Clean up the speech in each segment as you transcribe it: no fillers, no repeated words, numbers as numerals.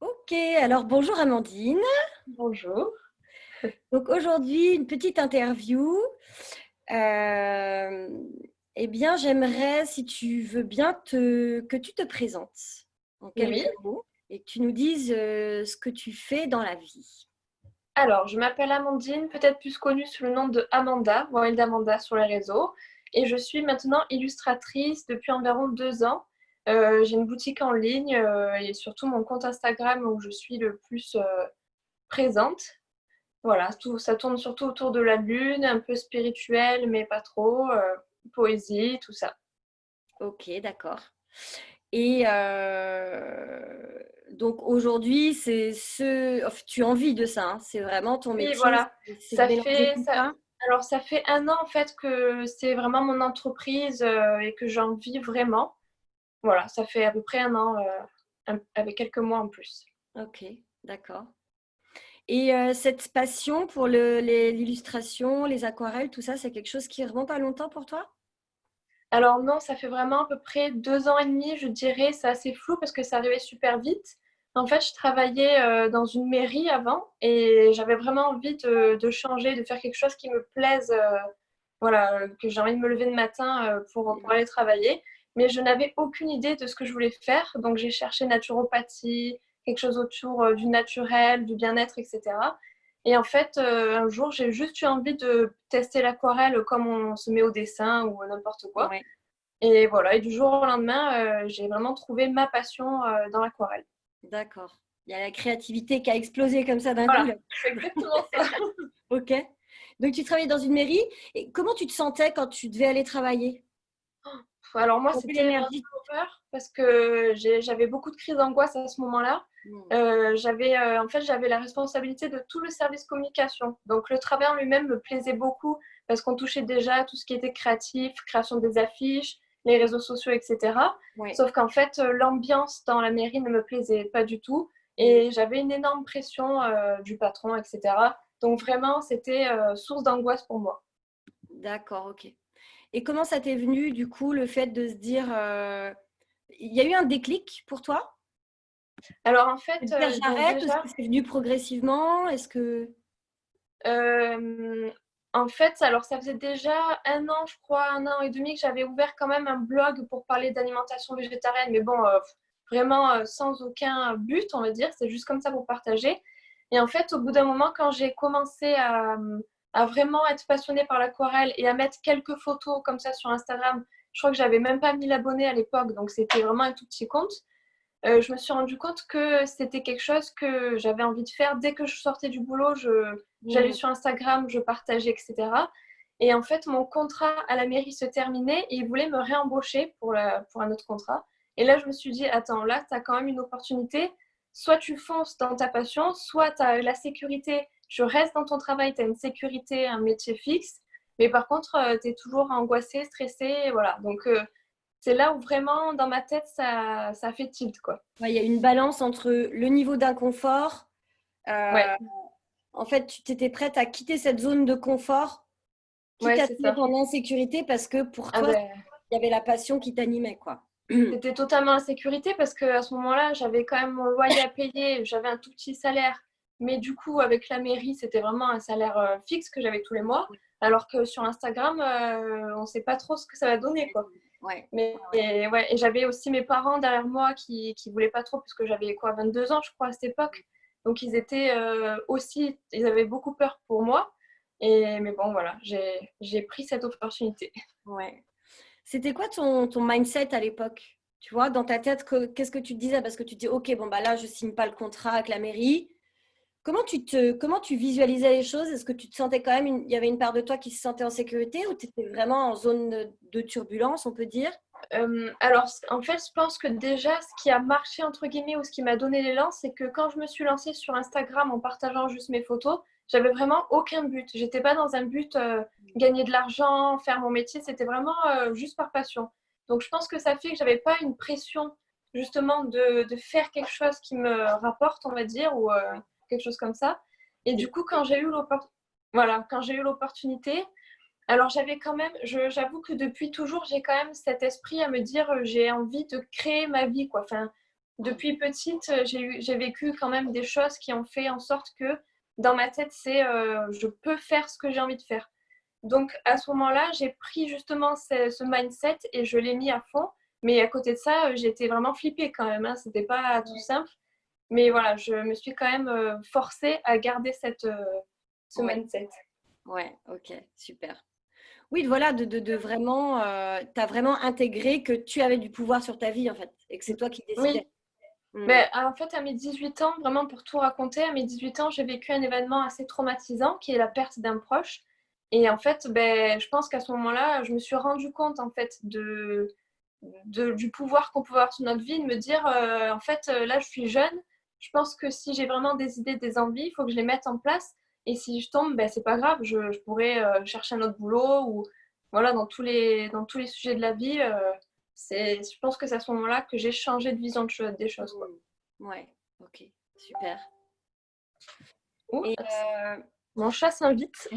Ok, alors bonjour Amandine. Bonjour. Donc aujourd'hui, une petite interview. Euh, eh bien, j'aimerais, si tu veux bien, que tu te présentes en quelques Oui. mots et que tu nous dises ce que tu fais dans la vie. Alors, je m'appelle Amandine, peut-être plus connue sous le nom de Amanda, Moelle d'Amanda sur les réseaux. Et je suis maintenant illustratrice depuis environ 2 ans. J'ai une boutique en ligne et surtout mon compte Instagram où je suis le plus présente. Voilà, tout, ça tourne surtout autour de la lune, un peu spirituel, mais pas trop. Poésie, tout ça. Ok, d'accord. Et donc aujourd'hui, enfin, tu as envie de ça, hein, c'est vraiment ton Oui, métier, voilà. c'est de Ça mélanger fait tout ça. ça. Alors, ça fait 1 an en fait que c'est vraiment mon entreprise et que j'en vis vraiment. Voilà, ça fait à peu près 1 an, avec quelques mois en plus. Ok, d'accord. Et cette passion pour l'illustration, les aquarelles, tout ça, c'est quelque chose qui remonte à longtemps pour toi? Alors non, ça fait vraiment à peu près 2 ans et demi, je dirais. C'est assez flou parce que ça arrivait super vite. En fait, je travaillais dans une mairie avant et j'avais vraiment envie de changer, de faire quelque chose qui me plaise, voilà, que j'ai envie de me lever le matin pour aller travailler. Mais je n'avais aucune idée de ce que je voulais faire. Donc j'ai cherché naturopathie, quelque chose autour du naturel, du bien-être, etc. Et en fait, un jour, j'ai juste eu envie de tester l'aquarelle comme on se met au dessin ou n'importe quoi. Ouais, Et voilà, et du jour au lendemain, j'ai vraiment trouvé ma passion dans l'aquarelle. d'accord. Il y a la créativité qui a explosé comme ça d'un coup, Voilà, là. c'est exactement ça. Ok. Donc tu travaillais dans une mairie. Et comment tu te sentais quand tu devais aller travailler? Alors moi, T'avais c'était vraiment l'énergie. l'horreur parce que j'avais beaucoup de crises d'angoisse à ce moment-là. Hmm. En fait, j'avais la responsabilité de tout le service communication. Donc le travail en lui-même me plaisait beaucoup parce qu'on touchait déjà à tout ce qui était créatif, création des affiches, les réseaux sociaux, etc. Ouais. Sauf qu'en fait, l'ambiance dans la mairie ne me plaisait pas du tout Hmm. et j'avais une énorme pression du patron, etc. Donc vraiment, c'était source d'angoisse pour moi. D'accord, ok. Et comment ça t'est venu, du coup, le fait de se dire, il y a eu un déclic pour toi? Alors en fait, De te dire donc j'arrête? Est-ce déjà, que c'est venu progressivement? Est-ce que... Euh, en fait, alors ça faisait déjà 1 an, je crois, 1 an et demi que j'avais ouvert quand même un blog pour parler d'alimentation végétarienne, mais bon, vraiment sans aucun but, on va dire, c'est juste comme ça pour partager. Et en fait, au bout d'un moment, quand j'ai commencé à vraiment être passionnée par l'aquarelle et à mettre quelques photos comme ça sur Instagram, je crois que j'avais même pas 1 000 abonnés à l'époque, donc c'était vraiment un tout petit compte. Je me suis rendu compte que c'était quelque chose que j'avais envie de faire. Dès que je sortais du boulot, j'allais Hmm. sur Instagram, je partageais, etc. Et en fait, mon contrat à la mairie se terminait et ils voulaient me réembaucher pour un autre contrat. Et là, je me suis dit, attends, là, tu as quand même une opportunité. Soit tu fonces dans ta passion, soit tu as la sécurité. Je reste dans ton travail, tu as une sécurité, un métier fixe. Mais par contre, tu es toujours angoissé, stressé. Voilà. Donc, c'est là où vraiment, dans ma tête, ça fait tilt, quoi. Ouais, il y a une balance entre le niveau d'inconfort. Ouais, euh, En fait, tu t'étais prête à quitter cette zone de confort, quitte ouais, à te c'est mettre ça. en insécurité parce que pour Ah toi, ben, il y avait la passion qui t'animait, quoi. c'était totalement insécurité parce qu'à ce moment-là, j'avais quand même mon loyer à payer, j'avais un tout petit salaire. Mais du coup, avec la mairie, c'était vraiment un salaire fixe que j'avais tous les mois. Alors que sur Instagram, on ne sait pas trop ce que ça va donner, quoi. Ouais. Mais et, ouais, et j'avais aussi mes parents derrière moi qui voulaient pas trop, puisque j'avais quoi, 22 ans, je crois, à cette époque. Donc ils étaient aussi, ils avaient beaucoup peur pour moi. Mais bon, voilà, j'ai pris cette opportunité. Ouais. C'était quoi ton mindset à l'époque? Tu vois, dans ta tête, qu'est-ce que tu te disais? Parce que tu te dis, OK, bon, bah là, je signe pas le contrat avec la mairie. Comment tu visualisais les choses? Est-ce que tu te sentais quand même, il y avait une part de toi qui se sentait en sécurité ou tu étais vraiment en zone de turbulence, on peut dire? Alors, en fait, je pense que déjà, ce qui a marché, entre guillemets, ou ce qui m'a donné l'élan, c'est que quand je me suis lancée sur Instagram en partageant juste mes photos, j'avais vraiment aucun but. J'étais pas dans un but gagner de l'argent, faire mon métier, c'était vraiment juste par passion. Donc, je pense que ça fait que j'avais pas une pression, justement, de faire quelque chose qui me rapporte, on va dire, ou quelque chose comme ça. Et du coup, voilà, quand j'ai eu l'opportunité, alors j'avais quand même, j'avoue que depuis toujours, j'ai quand même cet esprit à me dire, j'ai envie de créer ma vie, quoi. Enfin, depuis petite, j'ai vécu quand même des choses qui ont fait en sorte que dans ma tête, je peux faire ce que j'ai envie de faire. Donc à ce moment-là, j'ai pris justement ce mindset et je l'ai mis à fond. Mais à côté de ça, j'étais vraiment flippée quand même. Hein. C'était pas tout simple. Mais voilà, je me suis quand même forcée à garder ce Ouais, mindset. ouais, ok, super. Oui, voilà, de vraiment, tu as vraiment intégré que tu avais du pouvoir sur ta vie, en fait, et que c'est toi qui Oui, décidais. Mm. mais en fait, à mes 18 ans, vraiment pour tout raconter, à mes 18 ans, j'ai vécu un événement assez traumatisant qui est la perte d'un proche. Et en fait, je pense qu'à ce moment-là, je me suis rendu compte en fait du pouvoir qu'on pouvait avoir sur notre vie, de me dire en fait, là, je suis jeune. Je pense que si j'ai vraiment des idées, des envies, il faut que je les mette en place. Et si je tombe, c'est pas grave, je pourrais chercher un autre boulot ou voilà, dans tous les sujets de la vie. Je pense que c'est à ce moment-là que j'ai changé de vision des choses, quoi. Ouais, ok, super. Ouh, Et mon chat s'invite.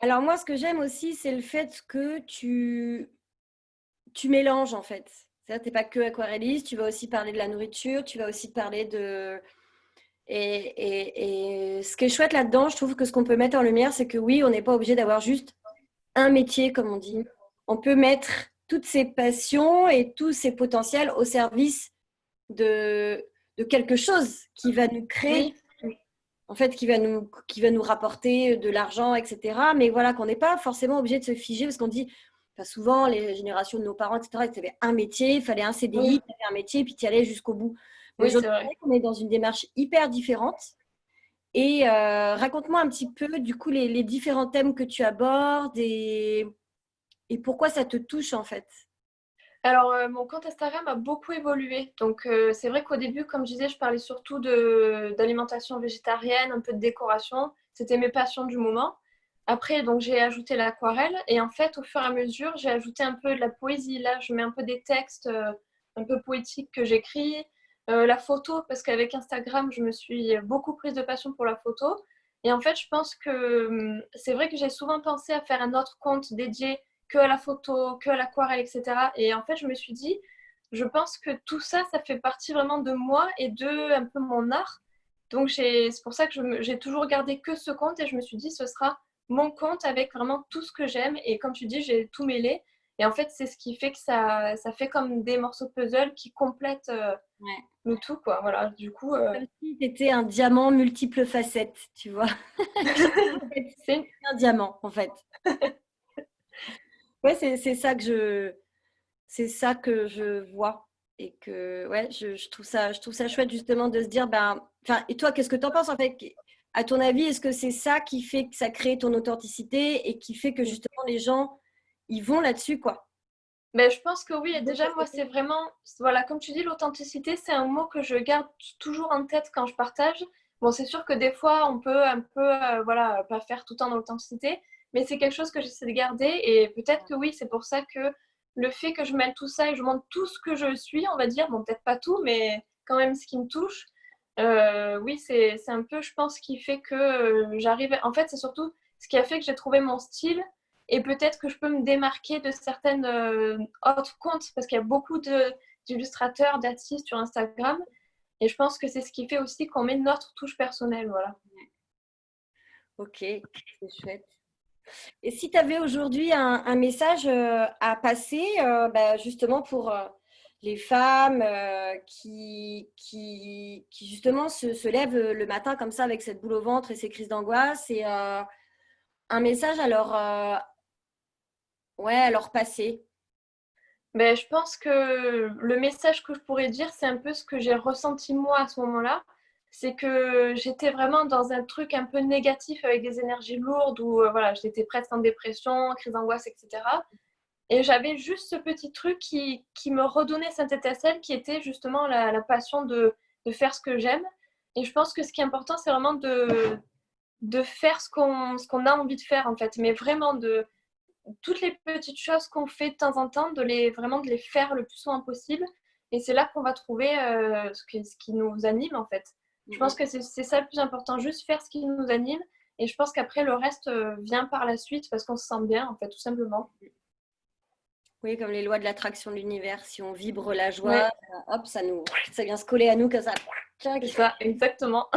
alors moi, ce que j'aime aussi, c'est le fait que tu mélanges, en fait. C'est-à-dire, tu n'es pas que aquarelliste, tu vas aussi parler de la nourriture, tu vas aussi parler de... Et ce qui est chouette là-dedans, je trouve que ce qu'on peut mettre en lumière, c'est que oui, on n'est pas obligé d'avoir juste un métier, comme on dit. On peut mettre toutes ses passions et tous ses potentiels au service de quelque chose qui va nous créer, Oui, en fait, qui va nous rapporter de l'argent, etc. Mais voilà, qu'on n'est pas forcément obligé de se figer parce qu'on dit, enfin, souvent, les générations de nos parents, etc., ils avaient un métier, il fallait un CDI, oui, tu avais un métier, puis tu y allais jusqu'au bout. Mais oui, c'est aujourd'hui, vrai. on est dans une démarche hyper différente. Et raconte-moi un petit peu, du coup, les différents thèmes que tu abordes et pourquoi ça te touche, en fait. Alors, mon compte Instagram a beaucoup évolué. Donc, c'est vrai qu'au début, comme je disais, je parlais surtout d'alimentation végétarienne, un peu de décoration. C'était mes passions du moment. Après, donc, j'ai ajouté l'aquarelle. Et en fait, au fur et à mesure, j'ai ajouté un peu de la poésie. Là, je mets un peu des textes un peu poétiques que j'écris. La photo, parce qu'avec Instagram, je me suis beaucoup prise de passion pour la photo. Et en fait, je pense que c'est vrai que j'ai souvent pensé à faire un autre compte dédié que à la photo, que à l'aquarelle, etc. Et en fait, je me suis dit, je pense que tout ça, ça fait partie vraiment de moi et de un peu mon art. Donc, c'est pour ça que j'ai toujours gardé que ce compte et je me suis dit, ce sera mon compte avec vraiment tout ce que j'aime. Et comme tu dis, j'ai tout mêlé. Et en fait, c'est ce qui fait que ça fait comme des morceaux de puzzle qui complètent Ouais. le tout, quoi. Voilà, du coup, Comme si tu étais un diamant multiples facettes, tu vois. Chaque facette, c'est c'est un diamant, en fait. Ouais, c'est ça que je vois. Et que, ouais, je trouve ça chouette, justement, de se dire, ben, enfin, et toi, qu'est-ce que tu en penses, en fait? À ton avis, est-ce que c'est ça qui fait que ça crée ton authenticité et qui fait que, justement, les gens, ils vont là-dessus, quoi? Mais je pense que oui, et Donc, déjà, moi, c'est vraiment, voilà, comme tu dis, l'authenticité, c'est un mot que je garde toujours en tête quand je partage. Bon, c'est sûr que des fois, on peut un peu, voilà, pas faire tout le temps dans l'authenticité, mais c'est quelque chose que j'essaie de garder, et peut-être que oui, c'est pour ça que le fait que je mêle tout ça et je montre tout ce que je suis, on va dire, bon, peut-être pas tout, mais quand même ce qui me touche, oui, c'est un peu, je pense, ce qui fait que j'arrive, en fait, c'est surtout ce qui a fait que j'ai trouvé mon style et peut-être que je peux me démarquer de certaines autres comptes parce qu'il y a beaucoup d'illustrateurs, d'artistes sur Instagram. Et je pense que c'est ce qui fait aussi qu'on met notre touche personnelle. Voilà. ok, c'est chouette. Et si tu avais aujourd'hui un message à passer, bah, justement pour les femmes qui justement se lèvent le matin comme ça avec cette boule au ventre et ces crises d'angoisse, et un message ouais, à leur passer. Mais je pense que le message que je pourrais dire, c'est un peu ce que j'ai ressenti moi à ce moment-là. C'est que j'étais vraiment dans un truc un peu négatif avec des énergies lourdes où voilà, j'étais presque en dépression, crise d'angoisse, etc. Et j'avais juste ce petit truc qui me redonnait cette étincelle qui était justement la passion de faire ce que j'aime. Et je pense que ce qui est important, c'est vraiment de faire ce qu'on a envie de faire, en fait. Mais vraiment, toutes les petites choses qu'on fait de temps en temps, vraiment de les faire le plus souvent possible. Et c'est là qu'on va trouver ce qui nous anime, en fait. Je pense que c'est ça le plus important, juste faire ce qui nous anime. Et je pense qu'après, le reste vient par la suite parce qu'on se sent bien, en fait, tout simplement. Oui, comme les lois de l'attraction de l'univers. Si on vibre la joie, Ouais, hop, ça vient se coller à nous comme ça. c'est ça, exactement.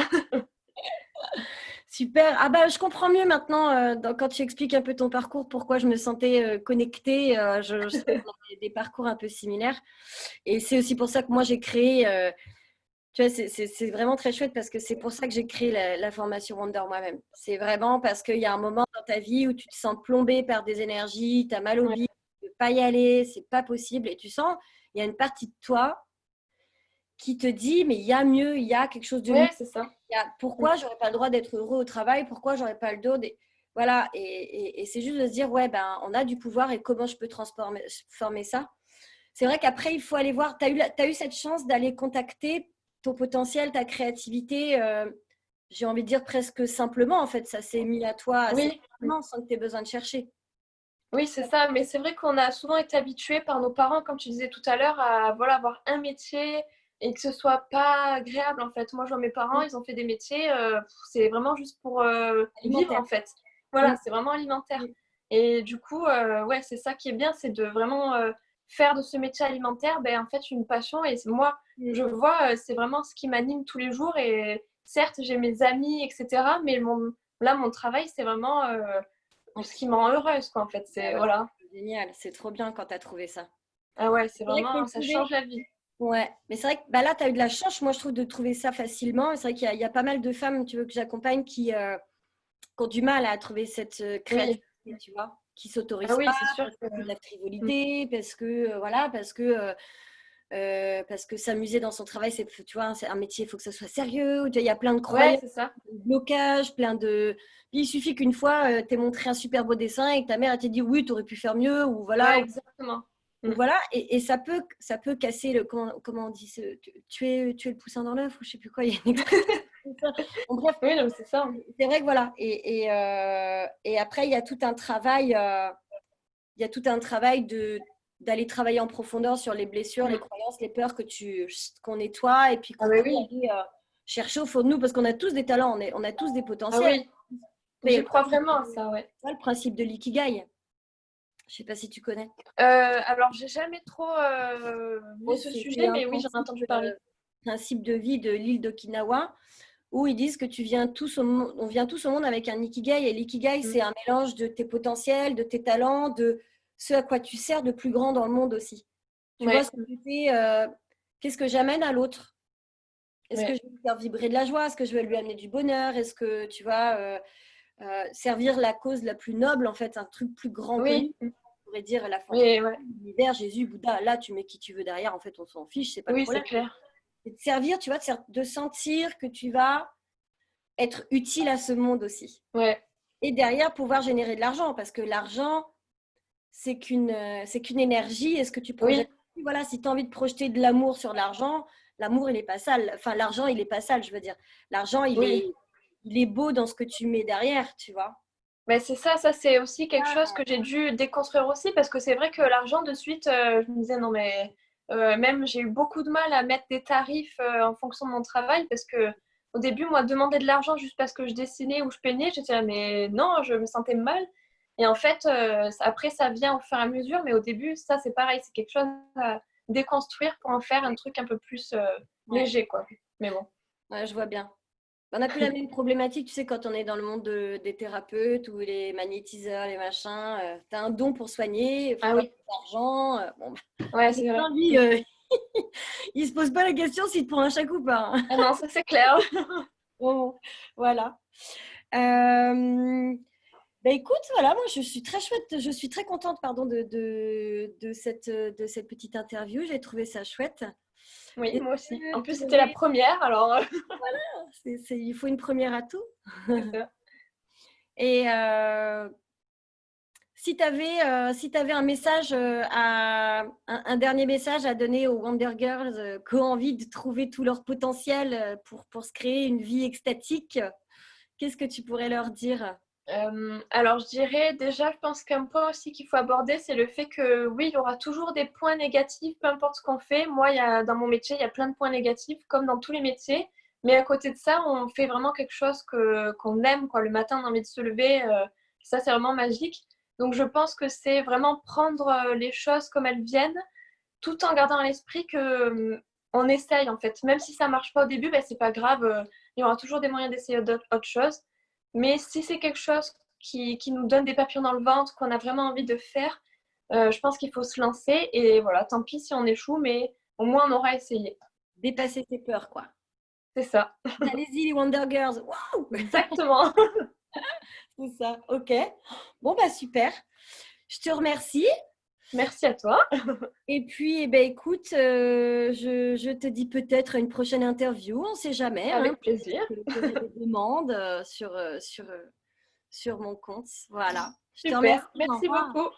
Super. Ah bah, je comprends mieux maintenant quand tu expliques un peu ton parcours, pourquoi je me sentais connectée. Je sais qu'on a des parcours un peu similaires. Et c'est aussi pour ça que moi, j'ai créé, tu vois, c'est vraiment très chouette parce que c'est pour ça que j'ai créé la formation Wonder moi-même. C'est vraiment parce qu'il y a un moment dans ta vie où tu te sens plombé par des énergies, tu as mal au Ouais, bide, tu ne peux pas y aller, c'est pas possible. Et tu sens, il y a une partie de toi qui te dit, mais il y a mieux, il y a quelque chose de mieux. ouais, c'est ça. Pourquoi j'aurais pas le droit d'être heureux au travail? Pourquoi j'aurais pas le droit Voilà, et c'est juste de se dire, ouais, ben, on a du pouvoir et comment je peux transformer ça. C'est vrai qu'après, il faut aller voir, t'as eu cette chance d'aller contacter ton potentiel, ta créativité, j'ai envie de dire presque simplement, en fait, ça s'est mis à toi assez Oui, simplement, sans que tu aies besoin de chercher. oui, c'est ça. Mais c'est vrai qu'on a souvent été habitués par nos parents, comme tu disais tout à l'heure, à voilà, avoir un métier et que ce soit pas agréable en fait. Moi, je vois mes parents, ils ont fait des métiers, c'est vraiment juste pour vivre Alimentaire. en fait. Mm. Voilà, c'est vraiment alimentaire. Et du coup, ouais, c'est ça qui est bien, c'est de vraiment faire de ce métier alimentaire, ben, en fait, une passion. Et moi, Mm. je vois, c'est vraiment ce qui m'anime tous les jours. Et certes, j'ai mes amis, etc. Mais là, mon travail, c'est vraiment ce qui me rend heureuse, quoi, en fait. Ah C'est, bah, voilà. c'est génial, c'est trop bien quand tu as trouvé ça. Ah ouais, c'est C'est vrai qu'il vraiment, faut ça trouver. change la vie. Ouais, mais c'est vrai que bah là, tu as eu de la chance, moi, je trouve, de trouver ça facilement. C'est vrai qu'il y a pas mal de femmes, tu veux, que j'accompagne qui ont du mal à trouver cette Oui, créativité, tu vois, qui ah s'autorisent oui, pas c'est sûr parce que que. c'est de la frivolité, parce que voilà, parce que s'amuser dans son travail, tu vois, c'est un métier, il faut que ça soit sérieux. Tu vois, il y a plein de Ouais, croyances, c'est ça. de blocages, plein de. Il suffit qu'une fois, tu aies montré un super beau dessin et que ta mère elle t'ait dit oui, tu aurais pu faire mieux, ou Ouais, voilà, exactement. ou Mm. voilà, et ça peut casser le. Comment on dit tuer le poussin dans l'œuf, ou je sais plus quoi, il y a une expression comme ça. Bon, bref, Oui, non, mais c'est ça. c'est vrai que voilà. Et après, il y a tout un travail. Il y a tout un travail d'aller travailler en profondeur sur les blessures, les Mm. croyances, les peurs qu'on nettoie et puis Ah qu'on bah peut oui, aller chercher au fond de nous parce qu'on a tous des talents, on a tous des ah potentiels. oui, Il y a j'y le crois principe, vraiment à ça, ouais. le principe de l'ikigai. Je ne sais pas si tu connais. Alors, j'ai jamais trop Bon, vu ce c'est sujet, un mais oui, j'en ai entendu parler. principe de vie de l'île d'Okinawa où ils disent que on vient tous au monde avec un ikigai. Et l'ikigai, Mm. c'est un mélange de tes potentiels, de tes talents, de ce à quoi tu sers de plus grand dans le monde aussi. Tu vois, Ouais, ce côté, qu'est-ce que j'amène à l'autre? Est-ce que ouais. je vais lui faire vibrer de la joie? Est-ce que je vais lui amener du bonheur? Est-ce que, tu vois, servir la cause la plus noble, en fait, un truc plus grand que nous? Oui, mm. On pourrait dire la fantaisie, Oui, ouais. l'univers, Jésus, Bouddha. Là, tu mets qui tu veux derrière, en fait, on s'en fiche, c'est pas le Oui, c'est problème. clair. C'est de servir, tu vois, de sentir que tu vas être utile à ce monde aussi. Ouais, Et derrière, pouvoir générer de l'argent, parce que l'argent, c'est qu'une énergie. Est-ce que tu oui, projettes? Voilà, si tu as envie de projeter de l'amour sur l'argent, l'amour, il n'est pas sale. Enfin, l'argent, il n'est pas sale, je veux dire. L'argent, oui. il est beau dans ce que tu mets derrière, tu vois. Mais c'est ça, c'est aussi quelque chose Ah, que j'ai dû déconstruire aussi parce que c'est vrai que l'argent de suite, je me disais non mais même j'ai eu beaucoup de mal à mettre des tarifs en fonction de mon travail parce que au début, moi, demander de l'argent juste parce que je dessinais ou je peignais, j'étais là mais non, je me sentais mal. Et en fait, après, ça vient au fur et à mesure, mais au début, ça c'est pareil, c'est quelque chose à déconstruire pour en faire un truc un peu plus ouais, léger, quoi. Mais bon. ouais, je vois bien. On n'a plus la même problématique, tu sais, quand on est dans le monde des thérapeutes ou les magnétiseurs, les machins. Tu as un don pour soigner, il faut Ah pas oui, beaucoup d'argent. Bon, bah, ouais, le c'est vrai. médecin, lui, il se pose pas la question s'il te prend un chèque ou pas, hein. Ah non, ça c'est clair. Bon, voilà. Euh, Bah écoute, voilà, moi je suis très chouette, je suis très contente, pardon, de cette petite interview. J'ai trouvé ça chouette. Oui, Est-ce moi aussi. En que plus, tu c'était la aurais- première, alors il faut une première à tout. c'est ça. Et si tu avais un message, un dernier message à donner aux Wonder Girls qui ont envie de trouver tout leur potentiel pour se créer une vie extatique, qu'est-ce que tu pourrais leur dire? Alors, je dirais déjà, je pense qu'un point aussi qu'il faut aborder, c'est le fait que oui, il y aura toujours des points négatifs, peu importe ce qu'on fait. Moi, dans mon métier, il y a plein de points négatifs, comme dans tous les métiers. Mais à côté de ça, on fait vraiment quelque chose qu'on aime, quoi. Le matin, on a envie de se lever. Ça, c'est vraiment magique. Donc, je pense que c'est vraiment prendre les choses comme elles viennent, tout en gardant à l'esprit que on essaye en fait. Même si ça marche pas au début, ben, c'est pas grave. Il y aura toujours des moyens d'essayer autre chose. Mais si c'est quelque chose qui nous donne des papillons dans le ventre, qu'on a vraiment envie de faire, je pense qu'il faut se lancer. Et voilà, tant pis si on échoue, mais au moins on aura essayé. Dépasser tes peurs, quoi. C'est ça. Allez-y, les Wonder Girls. Waouh! Exactement. C'est ça, ok. Bon, bah super. Je te remercie. Merci à toi. Et puis, eh ben, écoute, je te dis peut-être à une prochaine interview, on ne sait jamais. Hein. Avec plaisir. Que j'aurai des demandes sur mon compte. Voilà. Je te remercie. Super. Au Merci revoir. beaucoup.